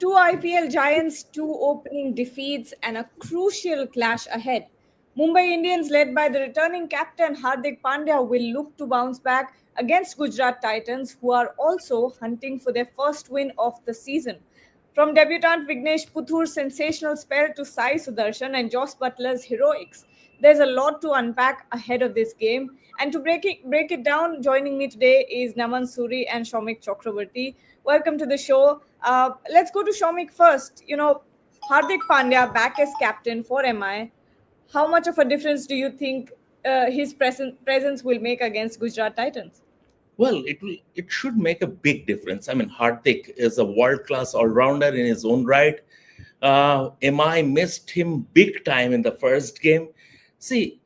Two IPL giants, two opening defeats, and a crucial clash ahead. Mumbai Indians, led by the returning captain Hardik Pandya, will look to bounce back against Gujarat Titans, who are also hunting for their first win of the season. From debutant Vignesh Puthur's sensational spell to Sai Sudarshan and Joss Butler's heroics, there's a lot to unpack ahead of this game. And to break it down, joining me today is Naman Suri and Shomik Chakraborty. Welcome to the show. Let's go to Shomik first. Hardik Pandya back as captain for MI. How much of a difference do you think his presence will make against Gujarat Titans? Well, it should make a big difference. I mean, Hardik is a world class all rounder in his own right. MI missed him big time in the first game. See,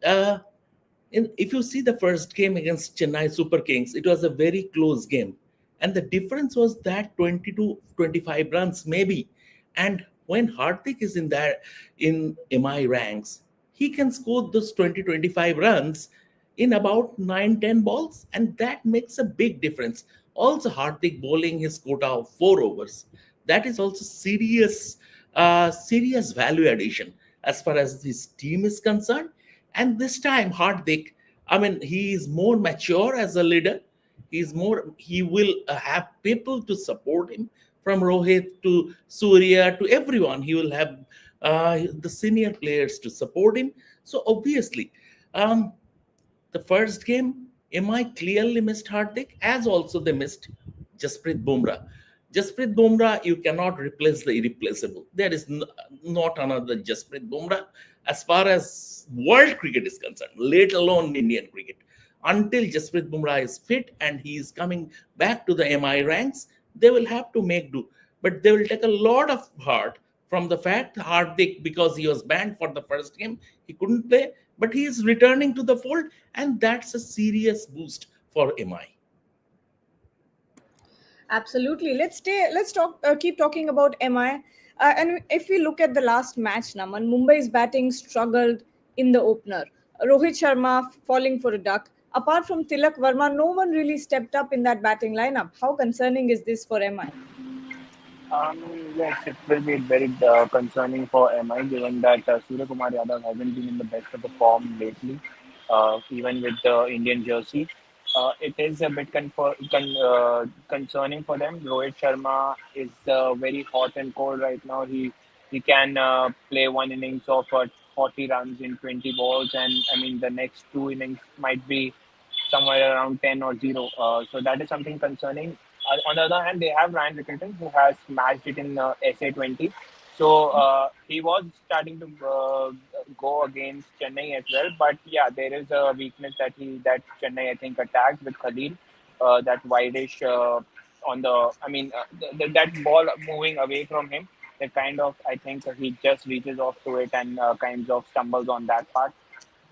if you see the first game against Chennai Super Kings, it was a very close game, and the difference was that 20 to 25 runs maybe. And when Hardik is in MI ranks, he can score those 20-25 runs in about 9-10 balls, and that makes a big difference. Also, Hardik bowling his quota of 4 overs, that is also serious value addition as far as his team is concerned. And this time, Hardik, I mean, he is more mature as a leader. He will have people to support him, from Rohit to Surya to everyone. He will have the senior players to support him. So obviously, um, the first game, MI clearly missed Hardik, as also they missed Jasprit Bumrah. Jasprit Bumrah, you cannot replace the irreplaceable. There is not another Jasprit Bumrah as far as world cricket is concerned, let alone Indian cricket. Until Jasprit Bumrah is fit and he is coming back to the MI ranks, they will have to make do. But they will take a lot of heart from the fact Hardik, because he was banned for the first game, he couldn't play, but he is returning to the fold, and that's a serious boost for MI. Absolutely. Let's talk. Keep talking about MI. And if we look at the last match, Naman, Mumbai's batting struggled in the opener. Rohit Sharma falling for a duck. Apart from Tilak Verma, no one really stepped up in that batting lineup. How concerning is this for MI? Um, yes, it will be very concerning for MI given that Surya Kumar Yadav hasn't been in the best of the form lately, even with the Indian jersey. It is a bit concerning for them. Rohit Sharma is very hot and cold right now. He can play one innings of 40 runs in 20 balls, and I mean the next two innings might be somewhere around 10 or 0. So that is something concerning. On the other hand, they have Ryan Rickelton who has smashed it in SA20. So he was starting to go against Chennai as well. But yeah, there is a weakness that Chennai I think attacked with Khalil, that wideish on the. I mean, that ball moving away from him. That kind of I think he just reaches off to it and kind of stumbles on that part.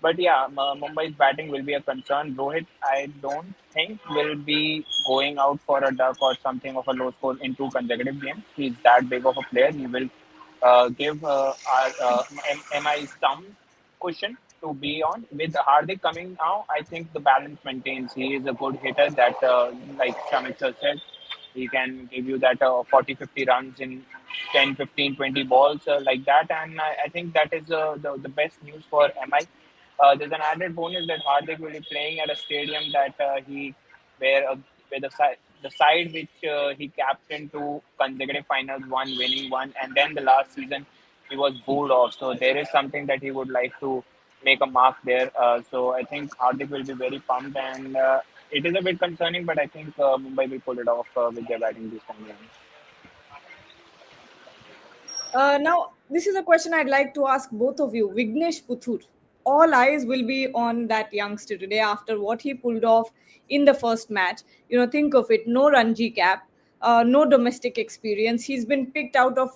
But yeah, Mumbai's batting will be a concern. Rohit, I don't think will be going out for a duck or something of a low score in two consecutive games. He's that big of a player. He will give our MI some cushion to be on. With Hardik coming now, I think the balance maintains. He is a good hitter that, like Shamik sir said, he can give you that 40, 50 runs in 10, 15, 20 balls like that. And I think that is the best news for MI. There's an added bonus that Hardik will be playing at a stadium that where the side which he captained two consecutive finals, one winning one, and then the last season he was booed off. So there is something that he would like to make a mark there. So I think Hardik will be very pumped, and it is a bit concerning, but I think Mumbai will pull it off with their batting this time around. Now, this is a question I'd like to ask both of you. Vignesh Puthur, all eyes will be on that youngster today after what he pulled off in the first match. Think of it, no Ranji cap, no domestic experience. He's been picked out of,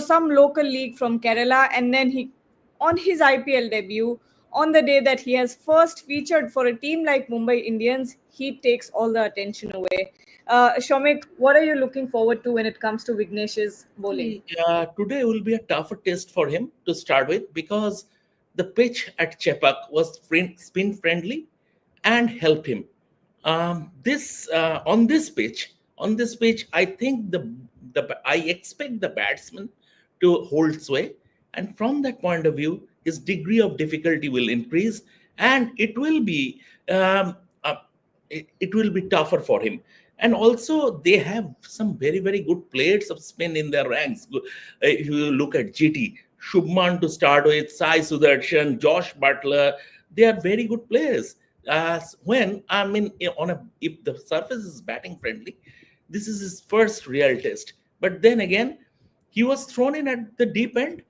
some local league from Kerala, and then on his IPL debut, on the day that he has first featured for a team like Mumbai Indians, he takes all the attention away. Shomik, what are you looking forward to when it comes to Vignesh's bowling? Today will be a tougher test for him to start with, because the pitch at Chepak was spin friendly and help him. This on this pitch, I think the I expect the batsman to hold sway, and from that point of view, his degree of difficulty will increase, and um, uh, it will be tougher for him. And also, they have some very very good players of spin in their ranks. If you look at GT, Shubman to start with, Sai Sudarshan, Josh Butler, they are very good players. When I mean, on a if the surface is batting friendly, this is his first real test. But then again, he was thrown in at the deep end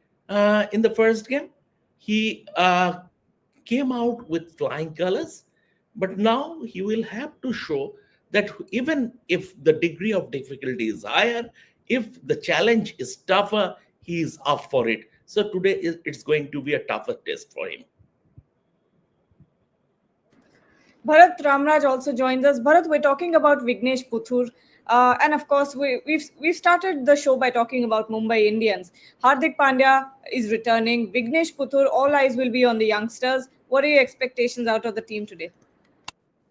in the first game. He came out with flying colors, but now he will have to show that even if the degree of difficulty is higher, if the challenge is tougher, he is up for it. So today it's going to be a tougher test for him. Bharat Ramraj also joins us. Bharat, we're talking about Vignesh Puthur. And of course, we've started the show by talking about Mumbai Indians. Hardik Pandya is returning. Vignesh Puthur, all eyes will be on the youngsters. What are your expectations out of the team today?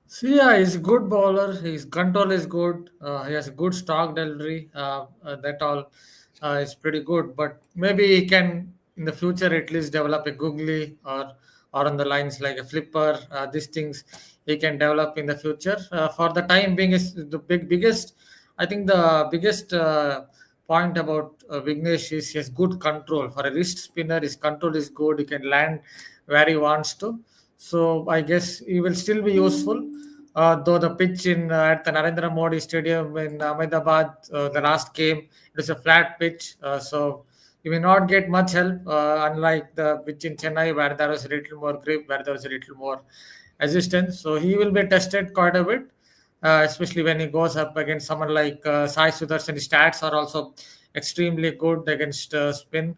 See, yeah, he's a good bowler. His control is good. He has a good stock delivery. That all is pretty good. But maybe he can in the future at least develop a googly or on the lines like a flipper. These things he can develop in the future. For the time being, is the biggest. I think the biggest point about Vignesh is he has good control. For a wrist spinner, his control is good. He can land where he wants to. So I guess he will still be useful. Though the pitch in at the Narendra Modi Stadium in Ahmedabad, the last game, it was a flat pitch, so he may not get much help. Unlike the pitch in Chennai, where there was a little more grip, where there was a little more assistance. So he will be tested quite a bit, especially when he goes up against someone like Sai Sudarshan. His stats are also extremely good against spin,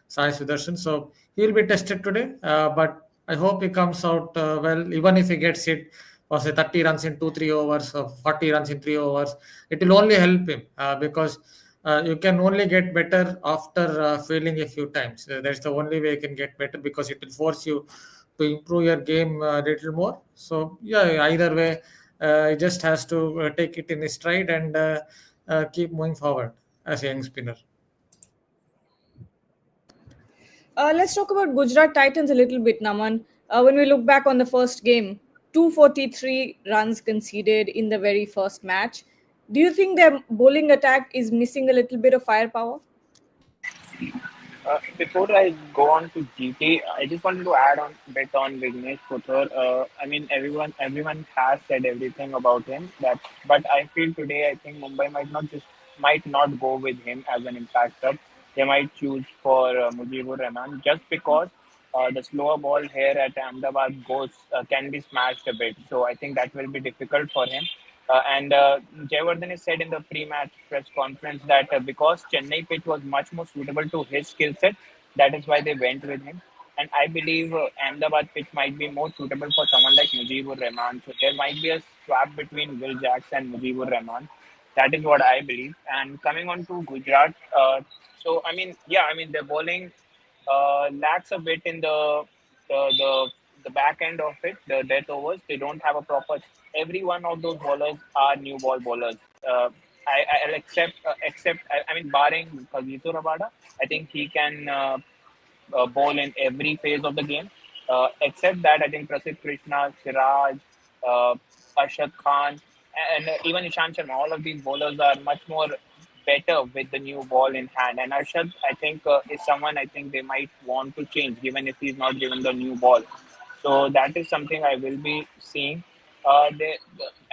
Sai Sudarshan. So he will be tested today, but I hope he comes out well, even if he gets it for say 30 runs in 2 3 overs or 40 runs in 3 overs. It will only help him because you can only get better after failing a few times. That's the only way you can get better because it will force you to improve your game a little more. So yeah, either way, he just has to take it in his stride and keep moving forward as a young spinner. Let's talk about Gujarat Titans a little bit, Naman. When we look back on the first game, 243 runs conceded in the very first match. Do you think their bowling attack is missing a little bit of firepower? Before I go on to GT, I just wanted to add on bit on Vignesh Puthur. I mean, everyone has said everything about him. But I feel today, I think Mumbai might not go with him as an impact sub. They might choose for Mujibur Rahman just because the slower ball here at Ahmedabad goes can be smashed a bit. So I think that will be difficult for him. And Jayawardene has said in the pre-match press conference that because Chennai pitch was much more suitable to his skill set, that is why they went with him. And I believe Ahmedabad pitch might be more suitable for someone like Mujibur Rahman. So there might be a swap between Will Jacks and Mujibur Rahman. That is what I believe. And coming on to Gujarat, so I mean, yeah, I mean the bowling lacks a bit in the the back end of it, the death overs. They don't have a proper. Every one of those bowlers are new ball bowlers. I'll accept. I mean, barring Kagito Rabada, I think he can bowl in every phase of the game. Except that, I think Prasidh Krishna, Siraj, uh, Arshad Khan, and even Ishan Sharma, all of these bowlers are much more better with the new ball in hand. And Arshad, I think, is someone I think they might want to change, given if he's not given the new ball. So that is something I will be seeing. I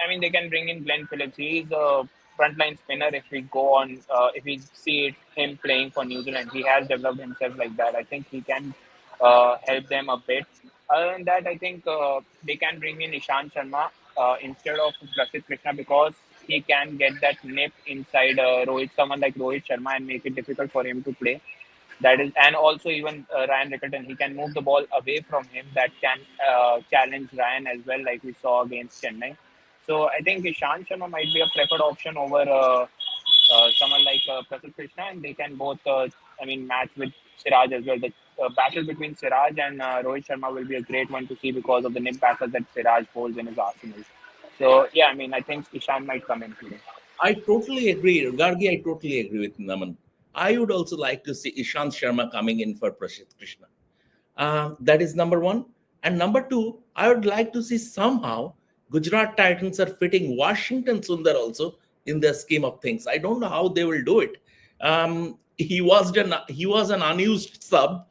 mean, they can bring in Glenn Phillips. He's a frontline spinner. If we go on, if we see him playing for New Zealand, he has developed himself like that. I think he can help them a bit. Other than that, I think they can bring in Ishan Sharma instead of Prasidh Krishna because he can get that nip inside Rohit, someone like Rohit Sharma, and make it difficult for him to play. That is, and also even Ryan Rickerton, he can move the ball away from him. That can challenge Ryan as well, like we saw against Chennai. So I think Ishan Sharma might be a preferred option over someone like Prasid Krishna, and they can both, I mean, match with Siraj as well. The battle between Siraj and Rohit Sharma will be a great one to see because of the nip backers that Siraj holds in his arsenal. So yeah, I mean, I think Ishan might come in today. I totally agree, Gargi. I totally agree with Naman. I would also like to see Ishant Sharma coming in for Prashit Krishna. That is number one. And number two, I would like to see somehow Gujarat Titans are fitting Washington Sundar also in the scheme of things. I don't know how they will do it. He was an unused sub.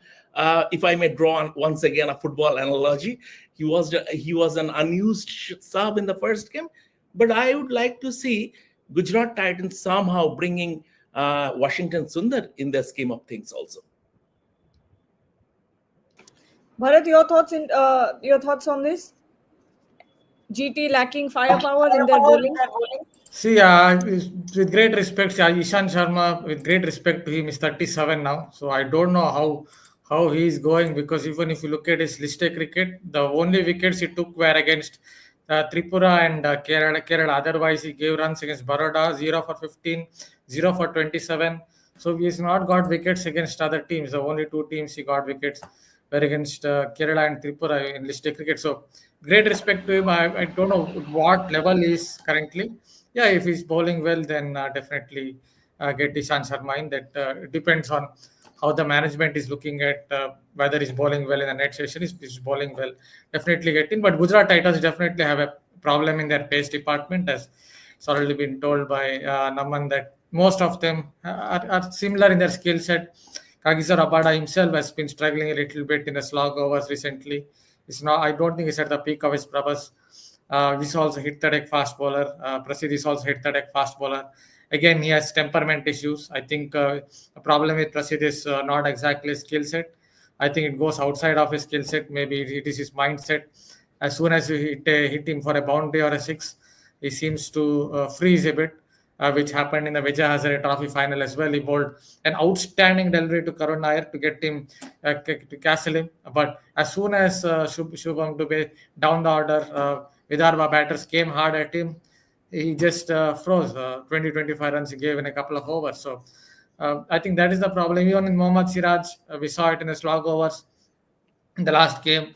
If I may draw on, once again, a football analogy, he was an unused sub in the first game. But I would like to see Gujarat Titans somehow bringing Washington Sundar in the scheme of things also. Bharat, your thoughts on this? GT lacking firepower in their bowling. See, with great respect, Ishan Sharma, with great respect to him, is 37 now. So I don't know how he is going, because even if you look at his list A cricket, the only wickets he took were against Tripura and Kerala. Otherwise, he gave runs against Baroda, 0 for 15, 0 for 27. So he's not got wickets against other teams. The only two teams he got wickets were against Kerala and Tripura in list A cricket. So great respect to him. I don't know what level he is currently. Yeah, if he's bowling well, then definitely get Ishan Sharma in. That it depends on how the management is looking at whether he's bowling well in the next session. If he's bowling well, definitely get in. But Gujarat Titans definitely have a problem in their pace department, as it's already been told by Naman, that most of them are similar in their skill set. Kagiso Rabada himself has been struggling a little bit in the slog overs recently. It's not. I don't think he's at the peak of his prowess. This also hit the deck fast bowler. Prasid is also hit the deck fast bowler. Again, he has temperament issues. I think the problem with Prasid is not exactly his skill set. I think it goes outside of his skill set. Maybe it is his mindset. As soon as you hit him for a boundary or a six, he seems to freeze a bit, which happened in the Vijay Hazare Trophy final as well. He bowled an outstanding delivery to Karun Nair to get him to castle him. But as soon as Shubham Dubey down the order, Vidarbha batters came hard at him, he just froze. 20-25 runs he gave in a couple of overs. So I think that is the problem. Even in Mohammad Siraj, we saw it in the slog overs in the last game.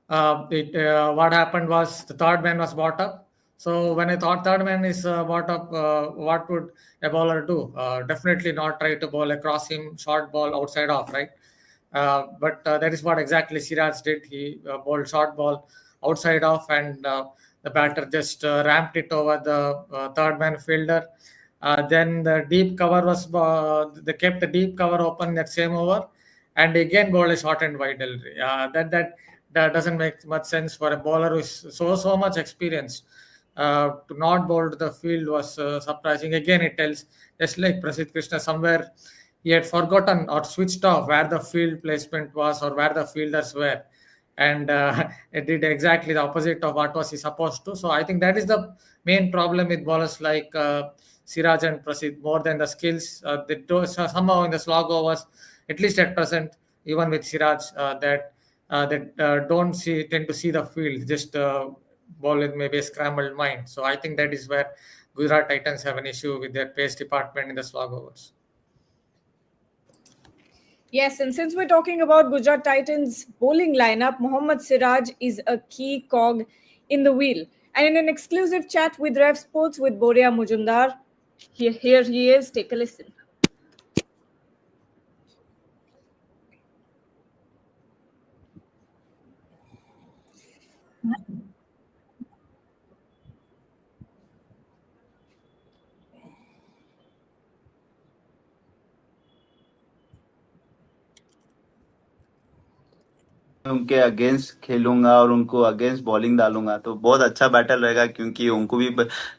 What happened was the third man was brought up. So when I thought third man is brought up, what would a bowler do? Definitely not try to bowl across him, short ball outside off, right? But that is what exactly Siraj did. He bowled short ball outside off, and the batter just ramped it over the third man fielder. Then the deep cover was they kept the deep cover open that same over, and again bowled a short and wide delivery. That doesn't make much sense for a bowler who is so much experienced. To not bowl to the field was surprising. Again, it tells, just like Prasid Krishna, somewhere he had forgotten or switched off where the field placement was or where the fielders were, and it did exactly the opposite of what was he supposed to. So I think that is the main problem with bowlers like Siraj and Prasid, more than the skills. They do, somehow in the slog overs, at least at present, even with Siraj, that don't tend to see the field, just bowl with maybe a scrambled mind. So I think that is where Gujarat Titans have an issue with their pace department in the slog overs. Yes, and since we're talking about Gujarat Titans bowling lineup, Mohammad Siraj is a key cog in the wheel. And in an exclusive chat with Rev Sports with Boria Mujumdar, here he is. Take a listen. उनके against खेलूंगा और उनको against bowling डालूंगा तो बहुत अच्छा battle रहेगा, क्योंकि उनको भी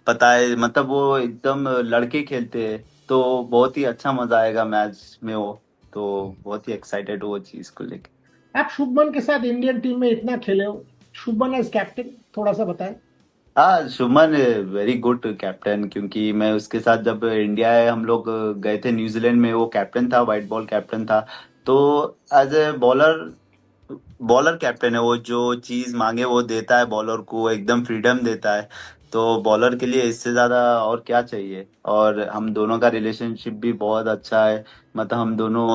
पता है, मतलब वो एकदम लड़के खेलते हैं, तो बहुत ही अच्छा मजा आएगा मैच में वो, तो बहुत ही एक्साइटेड हूँ वो चीज को लेके। आप शुभमन के साथ इंडियन टीम में इतना खेले हो, शुभमन एज कैप्टन थोड़ा सा बताएं। हाँ, शुभमन वेरी गुड कैप्टन, क्योंकि मैं उसके साथ जब इंडिया हम लोग गए थे न्यूजीलैंड में, वो कैप्टन था, व्हाइट बॉल कैप्टन था। तो एज ए बॉलर कैप्टन है वो, जो चीज मांगे वो देता है, बॉलर को एकदम फ्रीडम देता है। तो बॉलर के लिए इससे ज्यादा और क्या चाहिए। और हम दोनों का रिलेशनशिप भी बहुत अच्छा है, मतलब हम दोनों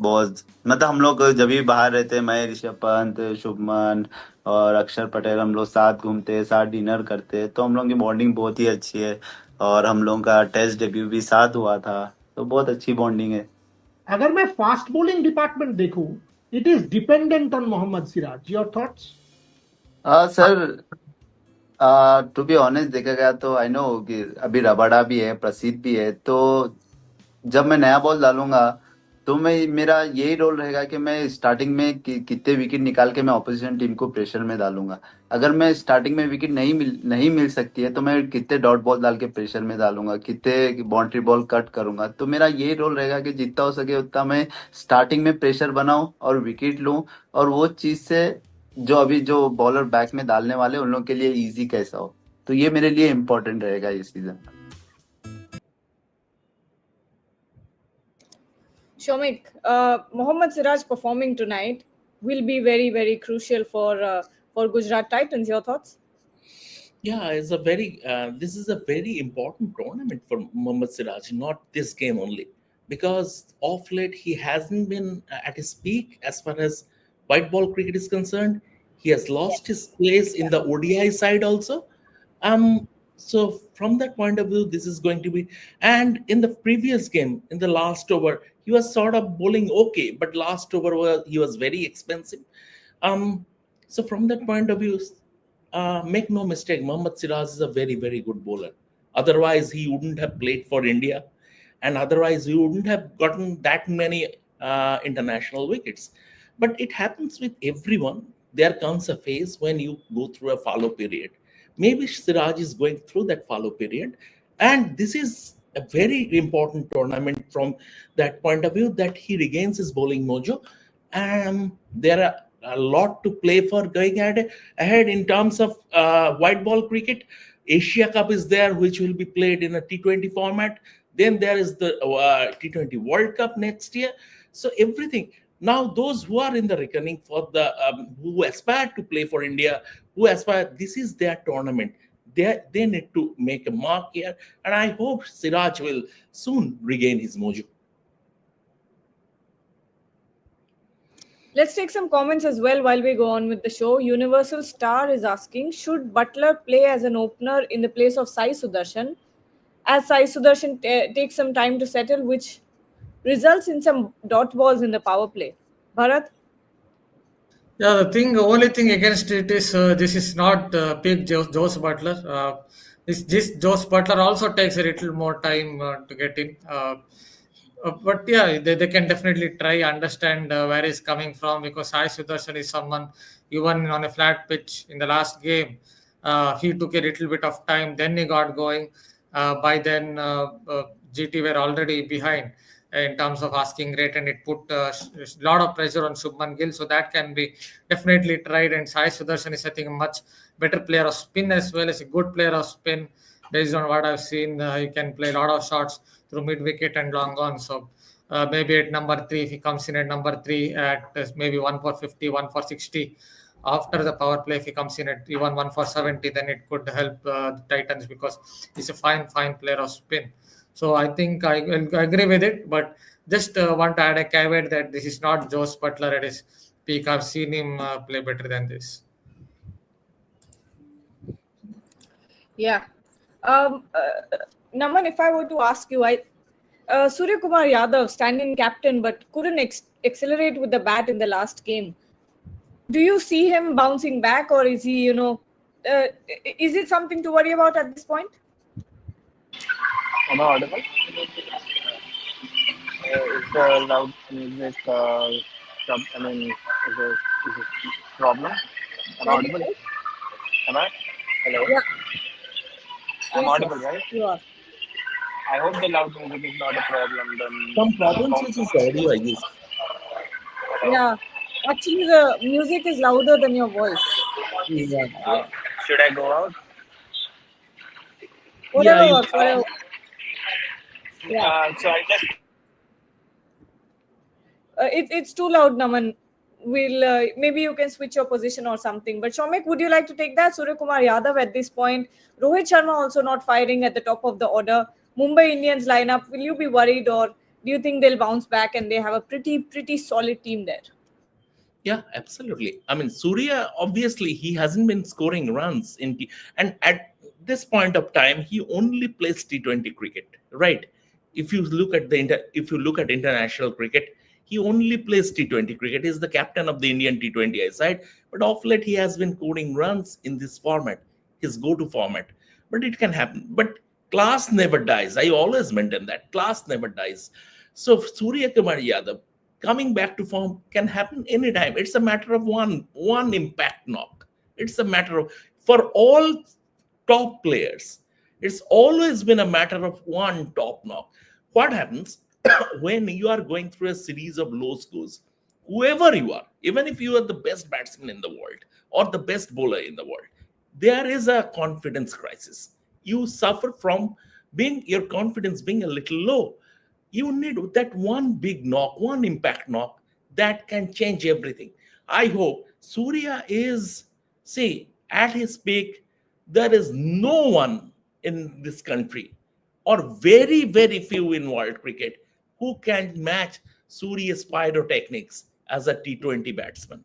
बहुत, मतलब हम लोग जब भी बाहर रहते हैं, मैं, ऋषभ पंत, शुभमन और अक्षर पटेल, हम लोग साथ घूमते हैं, साथ डिनर करते हैं, तो हम लोग की बॉन्डिंग बहुत ही अच्छी है। और हम लोगों का टेस्ट डेब्यू भी साथ हुआ था, तो बहुत अच्छी बॉन्डिंग है। अगर मैं फास्ट बॉलिंग डिपार्टमेंट देखूं, it is dependent on Mohammed Siraj. Your thoughts? Sir, to be honest देखा गया तो आई नो कि अभी रबाडा भी है, प्रसिद्ध भी है, तो जब मैं नया बॉल डालूंगा तो मैं मेरा यही रोल रहेगा कि मैं स्टार्टिंग में कितने विकेट निकाल के मैं ऑपोजिशन टीम को प्रेशर में डालूंगा। अगर मैं स्टार्टिंग में विकेट नहीं मिल सकती है तो मैं कितने डॉट बॉल डाल के प्रेशर में डालूंगा, कितने बाउंड्री बॉल कट करूंगा। तो मेरा यही रोल रहेगा कि जितना हो सके उतना मैं स्टार्टिंग में प्रेशर बनाऊं और विकेट लूं, और वो चीज से जो अभी जो बॉलर बैक में डालने वाले उन लोगों के लिए इजी कैसा हो। तो ये मेरे लिए इम्पोर्टेंट रहेगा ये season. Shomik, Mohammad Siraj performing tonight will be very, very crucial for Gujarat Titans. Your thoughts? Yeah, it's a very this is a very important tournament for Mohammad Siraj, not this game only, because of late he hasn't been at his peak as far as white ball cricket is concerned. He has lost his place in the ODI side also. So from that point of view, this is going to be. And in the previous game, in the last over, he was sort of bowling okay, but last over he was very expensive. Um, so from that point of view, make no mistake, Mohammad Siraj is a very, very good bowler. Otherwise, he wouldn't have played for India, and otherwise, he wouldn't have gotten that many international wickets. But it happens with everyone. There comes a phase when you go through a fallow period. Maybe Siraj is going through that fallow period, and this is a very important tournament from that point of view that he regains his bowling mojo. There are a lot to play for going ahead in terms of white ball cricket. Asia Cup is there, which will be played in a T20 format. Then there is the T20 World Cup next year. So everything. Now, those who are in the reckoning for who aspire to play for India, who aspire, this is their tournament. They need to make a mark here, and I hope Siraj will soon regain his mojo. Let's take some comments as well while we go on with the show. Universal Star is asking, should Butler play as an opener in the place of Sai Sudarshan, as Sai Sudarshan takes some time to settle, which results in some dot balls in the power play? Bharat? Yeah, the only thing against it is this is not peak Jose Butler. This Jose Butler also takes a little more time to get in. But yeah, they can definitely try understand where he's coming from, because Sai Sudarshan is someone, even on a flat pitch in the last game, he took a little bit of time, then he got going. By then, GT were already behind in terms of asking rate, and it put a lot of pressure on Shubman Gill. So that can be definitely tried. And Sai Sudarshan is, I think, a much better player of spin as well as a good player of spin. Based on what I've seen, he can play a lot of shots through mid wicket and long on. So maybe at number three, if he comes in at number three at maybe 1 for 50, 1 for 60, after the power play, if he comes in at even 1 for 70, then it could help the Titans, because he's a fine player of spin. So I think I agree with it, but just want to add a caveat that this is not Jose Butler at his peak. I've seen him play better than this. Yeah. Naman, if I were to ask you, Surya Kumar Yadav, stand-in captain, but couldn't accelerate with the bat in the last game. Do you see him bouncing back, or is he, is it something to worry about at this point? Am I audible? Is the loud music, I mean, is it problem? Am I Can you audible? hear? Am I? Hello? Yeah. I'm Yes, audible, yes, right? you are. I hope the loud music is not a problem. Then Some problems with his audio, I guess. Yeah. Actually, the music is louder than your voice. Yeah, uh, should I go out? yeah, Whatever you. works, whatever. Yeah. So I just It's too loud, Naman. We'll maybe you can switch your position or something. But Shomik, would you like to take that? Surya Kumar Yadav at this point. Rohit Sharma also not firing at the top of the order. Mumbai Indians lineup. Will you be worried, or do you think they'll bounce back and they have a pretty solid team there? Yeah, absolutely. I mean, Surya, obviously, he hasn't been scoring runs and at this point of time, he only plays T20 cricket, right? If you look at international cricket, he only plays T20 cricket. He's the captain of the Indian T20 side, but of late he has been scoring runs in this format, his go-to format. But it can happen. But class never dies. I always maintain that class never dies. So Surya Kumar Yadav coming back to form can happen anytime. It's a matter of one impact knock. It's a matter of, for all top players, it's always been a matter of one top knock. What happens when you are going through a series of low scores? Whoever you are, even if you are the best batsman in the world or the best bowler in the world, there is a confidence crisis. You suffer from your confidence being a little low. You need that one big knock, one impact knock that can change everything. I hope Surya is, see, at his peak. There is no one in this country, or very, very few in world cricket, who can match Surya's pyrotechnics as a T20 batsman.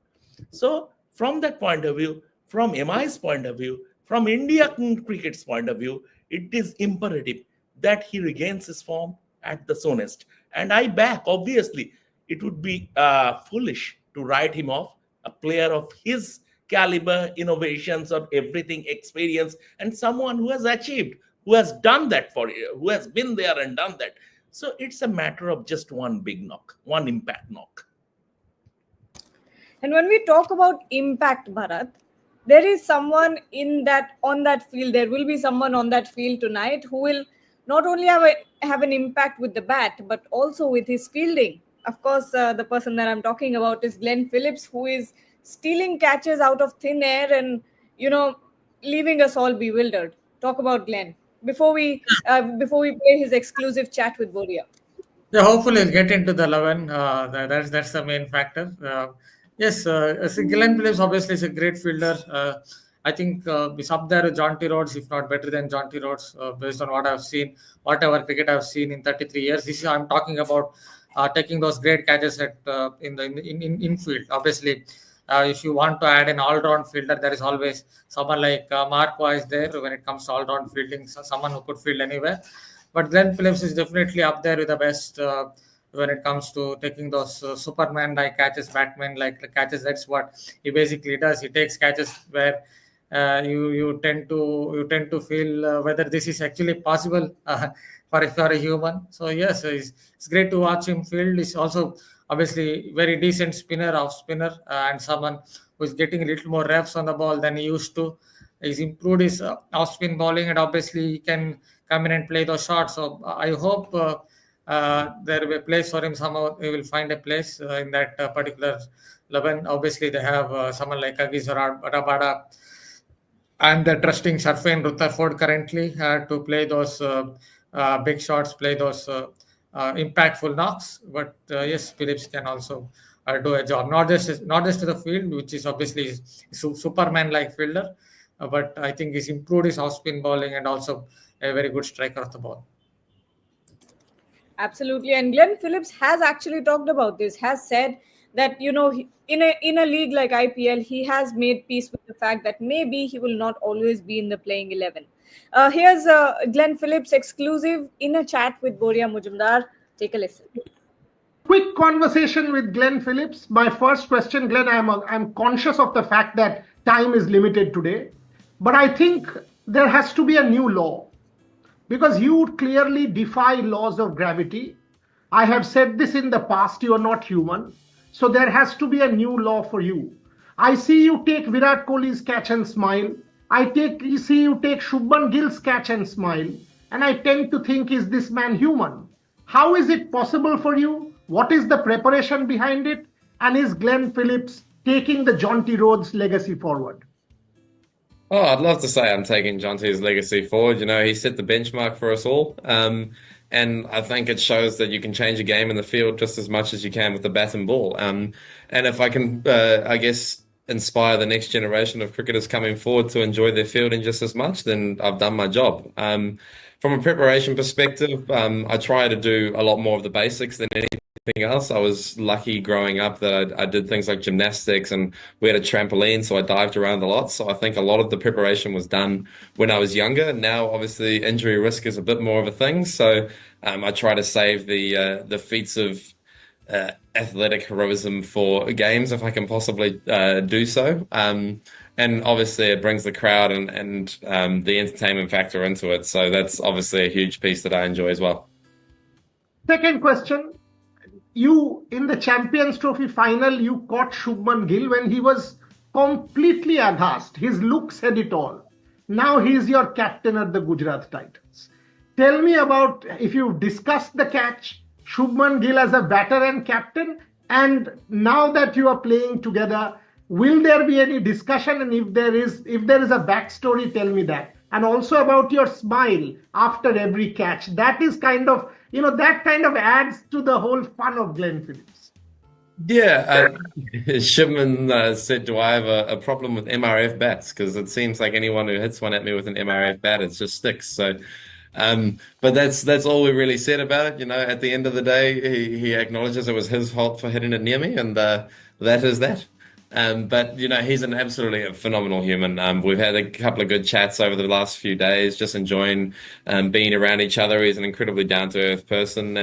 So, from that point of view, from MI's point of view, from India cricket's point of view, it is imperative that he regains his form at the soonest. And I back, obviously, it would be foolish to write him off, a player of his caliber, innovations, or everything, experience, and someone who has achieved, who has done that for you, who has been there and done that. So it's a matter of just one big knock, one impact knock. And when we talk about impact, Bharat, there is someone on that field. There will be someone on that field tonight who will not only have an impact with the bat, but also with his fielding. Of course, the person that I'm talking about is Glenn Phillips, who is stealing catches out of thin air and leaving us all bewildered. Talk about Glenn before we play his exclusive chat with Boria. Yeah, hopefully he'll get into the 11. That's the main factor. Yes, see, Glenn Phillips obviously is a great fielder. I think he's up there with John T. Rhodes, if not better than John T. Rhodes, based on what I've seen, whatever cricket I've seen in 33 years. I'm talking about taking those great catches at in infield. Obviously, if you want to add an all-round fielder, there is always someone like Marquez is there when it comes to all-round fielding, someone who could field anywhere. But Glenn Phillips is definitely up there with the best when it comes to taking those Superman-like catches, Batman-like catches. That's what he basically does. He takes catches where you tend to feel whether this is actually possible for a human. So yes, it's great to watch him field. He's also obviously very decent off spinner, and someone who's getting a little more reps on the ball than he used to. He's improved his off spin bowling, and obviously he can come in and play those shots. So I hope there will be a place for him. Somehow he will find a place in that particular 11. Obviously they have someone like Agis Rabada and they're trusting Sharfain Rutherford currently to play those big shots, play those impactful knocks. But yes, Phillips can also do a job, not just to the field, which is obviously Superman-like fielder, but I think he's improved his off-spin bowling and also a very good striker of the ball. Absolutely, and Glenn Phillips has actually talked about this. Has said that in a league like IPL, he has made peace with the fact that maybe he will not always be in the playing 11. Here's Glenn Phillips exclusive in a chat with Boria Mujumdar. Take a listen. Quick conversation with Glenn Phillips. My first question, Glenn, I'm conscious of the fact that time is limited today, but I think there has to be a new law because you clearly defy laws of gravity. I have said this in the past, you are not human. So there has to be a new law for you. I see you take Virat Kohli's catch and smile. See you take Shubman Gill's catch and smile. And I tend to think, is this man human? How is it possible for you? What is the preparation behind it? And is Glenn Phillips taking the John T. Rhodes legacy forward? Oh, I'd love to say I'm taking John T's legacy forward. He set the benchmark for us all. And I think it shows that you can change a game in the field just as much as you can with the bat and ball. And if I can, I guess, inspire the next generation of cricketers coming forward to enjoy their fielding just as much, then I've done my job. From a preparation perspective, I try to do a lot more of the basics than anything else. I was lucky growing up that I did things like gymnastics and we had a trampoline, so I dived around a lot. So I think a lot of the preparation was done when I was younger. Now, obviously, injury risk is a bit more of a thing, so I try to save the feats of athletic heroism for games if I can possibly do so. And obviously, it brings the crowd and the entertainment factor into it. So that's obviously a huge piece that I enjoy as well. Second question. You, in the Champions Trophy final, you caught Shubman Gill when he was completely aghast. His look said it all. Now he is your captain at the Gujarat Titans. Tell me about, if you've discussed the catch, Shubman Gill as a batter and captain, and now that you are playing together, will there be any discussion? And if there is a backstory, tell me that. And also about your smile after every catch. That is kind of, that kind of adds to the whole fun of Glenn Phillips. Yeah, Shipman said, "Do I have a problem with MRF bats? Because it seems like anyone who hits one at me with an MRF bat, it just sticks." So, but that's all we really said about it. You know, at the end of the day, he acknowledges it was his fault for hitting it near me, and that is that. But you know, he's an absolutely phenomenal human. We've had a couple of good chats over the last few days, just enjoying being around each other. He's an incredibly down-to-earth person,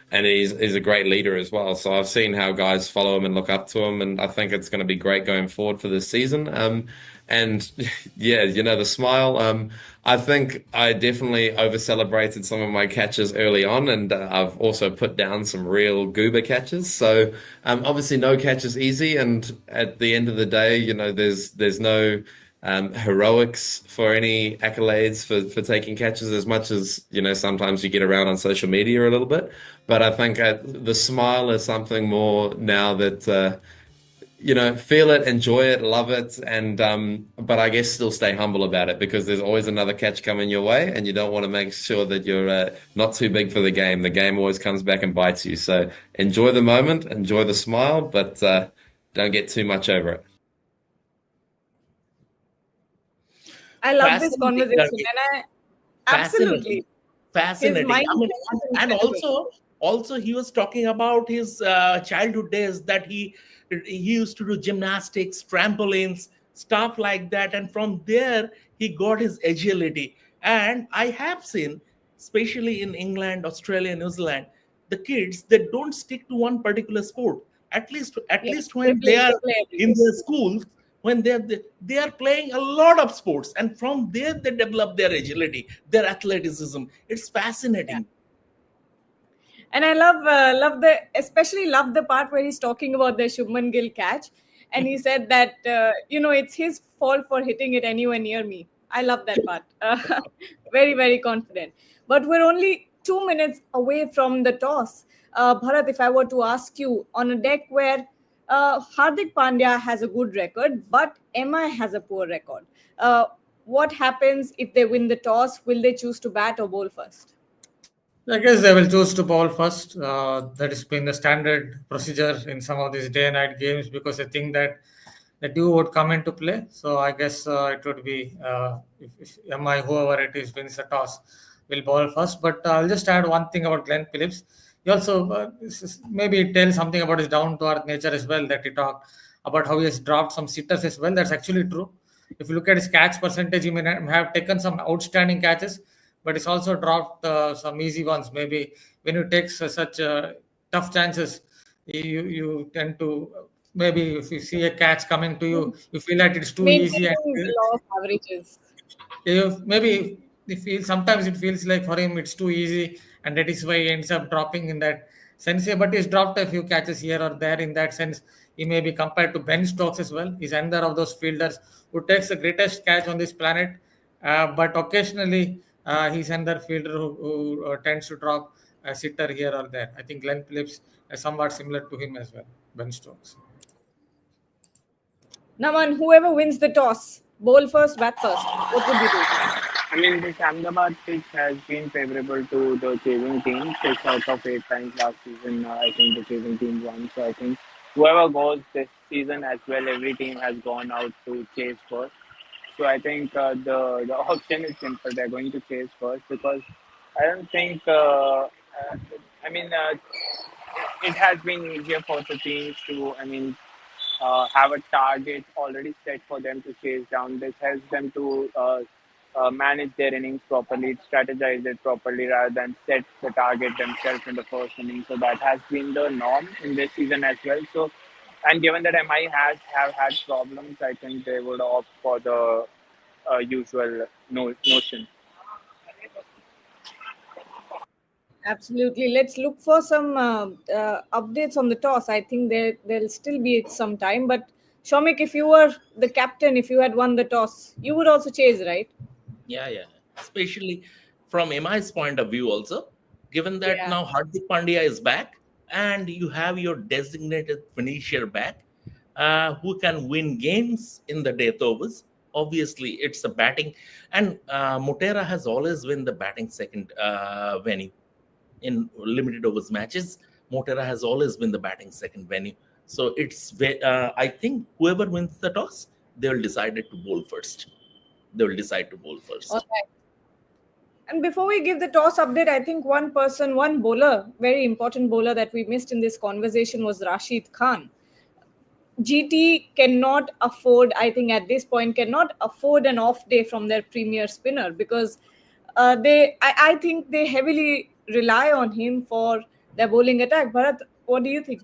and he's a great leader as well. So I've seen how guys follow him and look up to him, and I think it's going to be great going forward for this season. And yeah, you know, the smile. I think I definitely over celebrated some of my catches early on, and I've also put down some real goober catches. So obviously, no catch is easy, and at the end of the day, you know, there's no heroics for any accolades for taking catches as much as, you know, sometimes you get around on social media a little bit. But I think the smile is something more now that, you know, feel it, enjoy it, love it, and but I guess still stay humble about it because there's always another catch coming your way, and you don't want to make sure that you're not too big for the game. The game always comes back and bites you. So enjoy the moment, enjoy the smile, but don't get too much over it. I love this Fascinating, conversation, Gargi. and I Fascinating, absolutely his fascinating. I mean, mindset is and incredible. also he was talking about his childhood days that he used to do gymnastics, trampolines, stuff like that, and from there he got his agility. And I have seen, especially in England, Australia, New Zealand, the kids, they don't stick to one particular sport. At Yeah, least when they are they play in everything. their schools, when they are playing a lot of sports, and from there they develop their agility, their athleticism. It's Yeah. fascinating. And I love the especially love the part where he's talking about the Shubman Gill catch, and he said that it's his fault for hitting it anywhere near me. I love that part. Very confident. But we're only 2 minutes away from the toss. Bharat, if I were to ask you on a deck where Hardik Pandya has a good record, but MI has a poor record, what happens if they win the toss? Will they choose to bat or bowl first? I guess they will choose to bowl first. That has been the standard procedure in some of these day and night games because I think that the dew would come into play. So I guess it would be if MI, whoever it is, wins the toss, will bowl first. But I'll just add one thing about Glenn Phillips. He also maybe tell something about his down to earth nature as well, that he talked about how he has dropped some sitters as well. That's actually true. If you look at his catch percentage, he may not have taken some outstanding catches, but he's also dropped some easy ones. Maybe when you take such tough chances, you tend to, maybe if you see a catch coming to you, you feel that it's too easy, and Maintaining the law of averages. maybe sometimes it feels like for him it's too easy, and that is why he ends up dropping in that sense. Yeah, but he's dropped a few catches here or there. In that sense, he may be compared to Ben Stokes as well. He's another of those fielders who takes the greatest catch on this planet, but occasionally he's another fielder who tends to drop a sitter here or there. I think Glenn Phillips is somewhat similar to him as well, Ben Stokes. Naman, whoever wins the toss, bowl first, bat first. What would you do? I mean, this Ahmedabad pitch has been favorable to the chasing team. 6 out of 8 times last season, I think the chasing team won. So I think whoever goes this season as well, every team has gone out to chase first. So I think the option is simple. They're going to chase first because I don't think. I mean, it has been easier for the teams to, have a target already set for them to chase down. This helps them to manage their innings properly, strategize it properly, rather than set the target themselves in the first inning. So that has been the norm in this season as well. So, and given that MI has have had problems, I think they would opt for the usual notion. Absolutely. Let's look for some updates on the toss. I think there'll still be some time. But Shomik, if you were the captain, if you had won the toss, you would also chase, right? Yeah, yeah. Especially from MI's point of view, also, given that Yeah. now Hardik Pandya is back and you have your designated finisher back, who can win games in the death overs. Obviously, it's the batting, and Motera has always been the batting second venue in limited overs matches. Motera has always been the batting second venue. So I think whoever wins the toss, they will decide to bowl first. They will decide to bowl All first. right. And before we give the toss update, I think one person, one bowler, very important bowler that we missed in this conversation was Rashid Khan. GT cannot afford, I think at this point, cannot afford an off day from their premier spinner because I think they heavily rely on him for their bowling attack. Bharat, what do you think?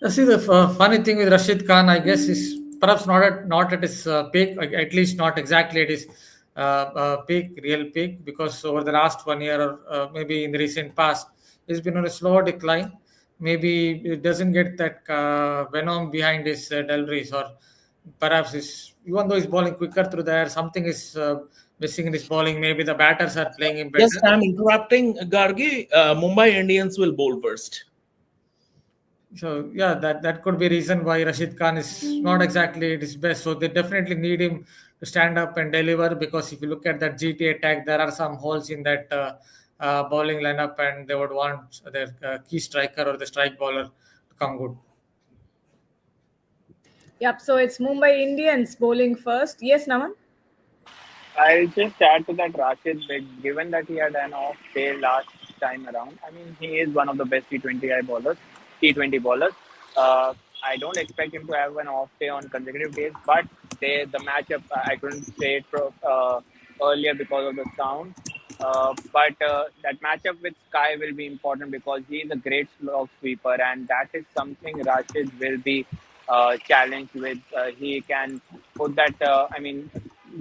See, the funny thing with Rashid Khan, I guess, is perhaps not at his peak, like, at least not exactly at his peak, real peak, because over the last 1 year or maybe in the recent past, he's been on a slow decline. Maybe it doesn't get that venom behind his deliveries, or perhaps even though he's bowling quicker through the air, something is missing in his bowling. Maybe the batters are playing him Just better. I'm interrupting, Gargi. Mumbai Indians will bowl first. So yeah, that could be a reason why Rashid Khan is not exactly at his best. So they definitely need him to stand up and deliver, because if you look at that GT attack, there are some holes in that bowling lineup, and they would want their key striker or the strike bowler to come good. Yep, so it's Mumbai Indians bowling first. Yes, Naman? I'll just add to that Rashid bit. Given that he had an off day last time around, he is one of the best T20 bowlers. Uh, I don't expect him to have an off day on consecutive days, but the matchup, I couldn't say it earlier because of the sound. But that matchup with Sky will be important because he is a great slog sweeper, and that is something Rashid will be challenged with. He can put that,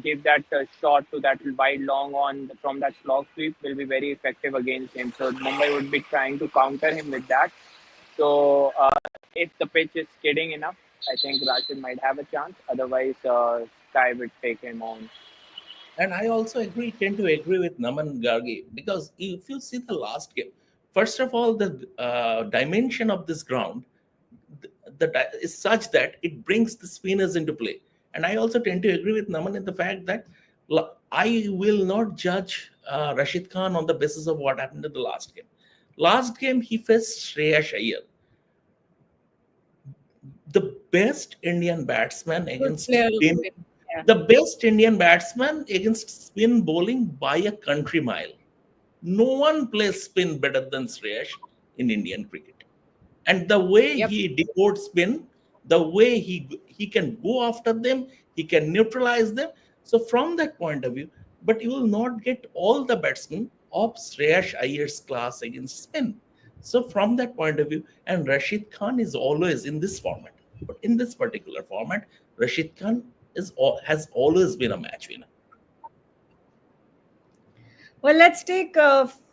give that shot to that wide long on from that slog sweep will be very effective against him. So Mumbai would be trying to counter him with that. So if the pitch is skidding enough, I think Rashid might have a chance. Otherwise, Sky would take him on. And I also tend to agree with Naman Gargi because if you see the last game, first of all, the dimension of this ground is such that it brings the spinners into play. And I also tend to agree with Naman in the fact that I will not judge Rashid Khan on the basis of what happened in the last game. Last game, he faced Shreya Iyer, the best Indian batsman Good against player of spin, spin. Yeah. the best Indian batsman against spin bowling by a country mile. No one plays spin better than Shreyash in Indian cricket. And the way Yep. he decodes spin, the way he can go after them, he can neutralize them. So from that point of view, but you will not get all the batsmen of Shreyash Iyer's class against spin. So from that point of view, and Rashid Khan is always in this format, but in this particular format, Rashid Khan has always been a match winner. Well, let's take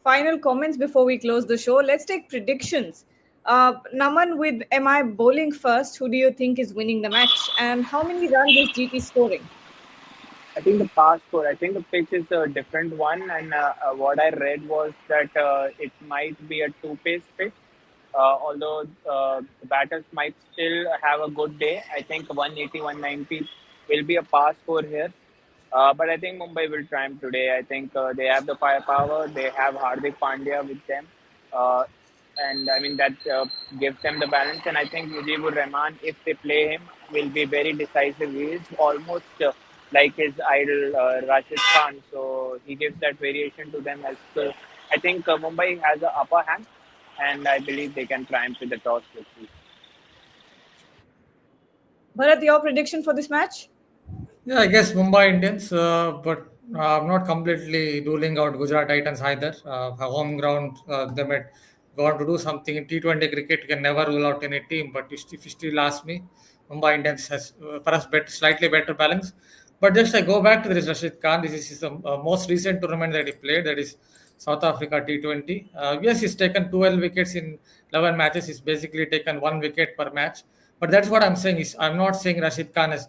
final comments before we close the show. Let's take predictions. Naman, with MI bowling first, who do you think is winning the match? And how many runs is GT scoring? I think the past score. I think the pitch is a different one, and what I read was that it might be a two-pace pitch. Although the batters might still have a good day, I think 180, 190 will be a pass score here. But I think Mumbai will triumph today. I think they have the firepower. They have Hardik Pandya with them. Uh, and that gives them the balance. And I think Mujibur Rahman, if they play him, will be very decisive. He is almost like his idol Rashid Khan, so he gives that variation to them as well. I think Mumbai has an upper hand, and I believe they can triumph with the toss victory. Bharat, your prediction for this match? Yeah, I guess Mumbai Indians, but I'm not completely ruling out Gujarat Titans either. Home ground, they might want to do something in T20 cricket. You can never rule out any team, but if you still ask me, Mumbai Indians has perhaps slightly better balance. But just I go back to this Rashid Khan. This is the most recent tournament that he played. That is South Africa T20. Yes, he's taken 12 wickets in 11 matches. He's basically taken 1 wicket per match. But that's what I'm saying. Is I'm not saying Rashid Khan has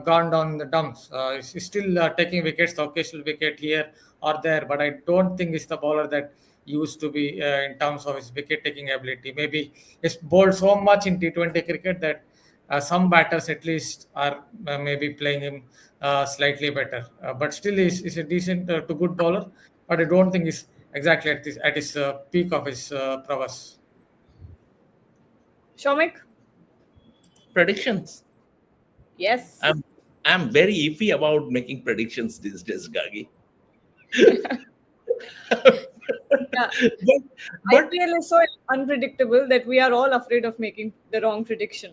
gone down the dumps. He's still taking wickets, the occasional wicket here or there. But I don't think he's the bowler that used to be in terms of his wicket taking ability. Maybe he's bowled so much in T20 cricket that some batters at least are maybe playing him slightly better. But still, he's a decent to good bowler. But I don't think he's exactly at his peak of his prowess. Shomik? Predictions. Yes. I'm very iffy about making predictions these days, Gagi. Yeah. but, but IPL is so unpredictable that we are all afraid of making the wrong prediction.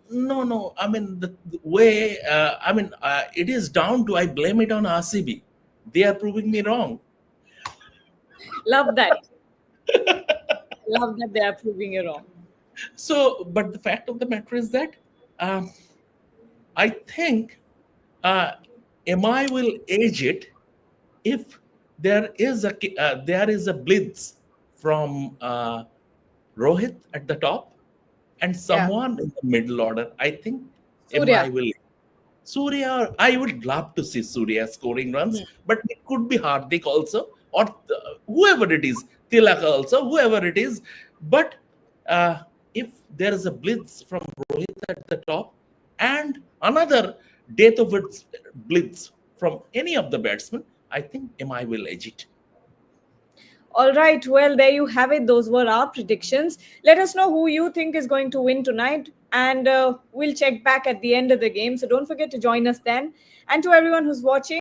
no. I mean the way. It is down to I blame it on RCB. They are proving me wrong. Love that. Love that they are proving you wrong. So, but the fact of the matter is that um, I think uh, MI will edge it if there is a blitz from Rohit at the top and Yeah. someone in the middle order. I think MI Surya. will. Surya, I would love to see Surya scoring runs, Hmm. but it could be Hardik also, or whoever it is, Tilak also, whoever it is. But uh, if there is a blitz from Rohit at the top and another death of its blitz from any of the batsmen, I think MI will edge it. All right. Well, there you have it. Those were our predictions. Let us know who you think is going to win tonight. And we'll check back at the end of the game. So don't forget to join us then. And to everyone who's watching,